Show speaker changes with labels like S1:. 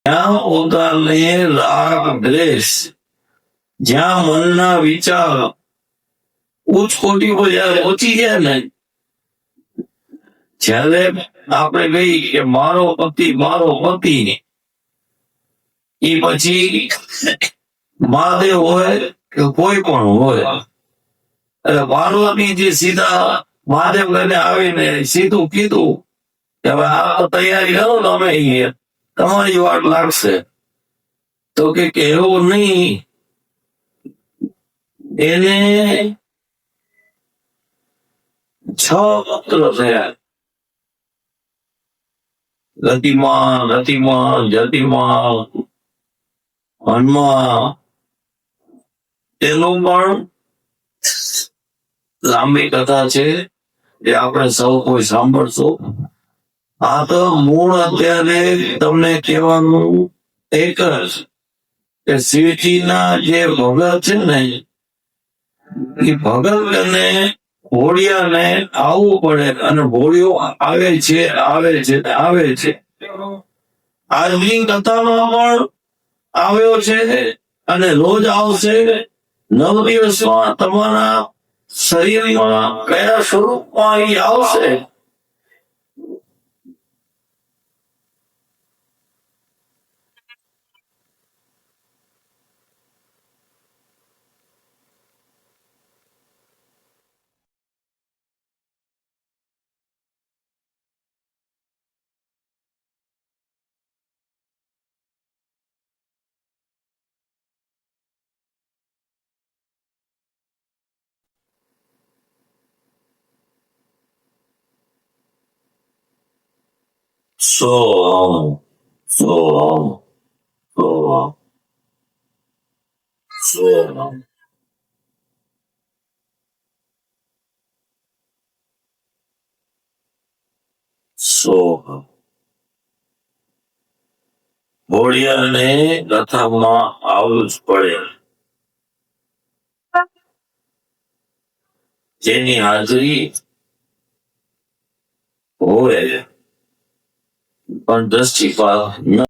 S1: જ્યાં પોતાને રાગ દ્વેષ, જ્યાં મનના વિચાર ઉચ્ચ કોટી પર જયારે પહોંચી જાય ને, જયારે આપણે કહી કે મારો પતિ એ પછી મહાદેવ હોય કે કોઈ પણ હોય, એટલે પાર્વતીજી સીધા મહાદેવ લઈને આવીને સીધું કીધું કે હવે આ તૈયારી કરો તમે, તમારી વાટ લાગશે. તો કે એવું નહીં, એને 6 પુત્ર થયા, ગતિમાન, રતિમાન, જતિમાન, હનુમાન. એનું પણ લાંબી કથા છે એ આપણે સૌ કોઈ સાંભળશો. આ તો મૂળ અત્યારે તમને કહેવાનું એક જ કે શિવજીના જે ભગત છે ને, એ ભગત ને ભોળિયાને આવવું પડે, અને ભોળિયો આવે છે. આજની કથામાં પણ આવ્યો છે અને રોજ આવશે. 9 દિવસમાં તમારા શરીરમાં કયા સ્વરૂપમાં એ આવશે, સોહમ સોહમ સોહમ સોહમ. સોહમ ભોળિયાને કથામાં આવવું જ પડે. જેની હાજરી હોય પણ દ્રષ્ટિપાત ન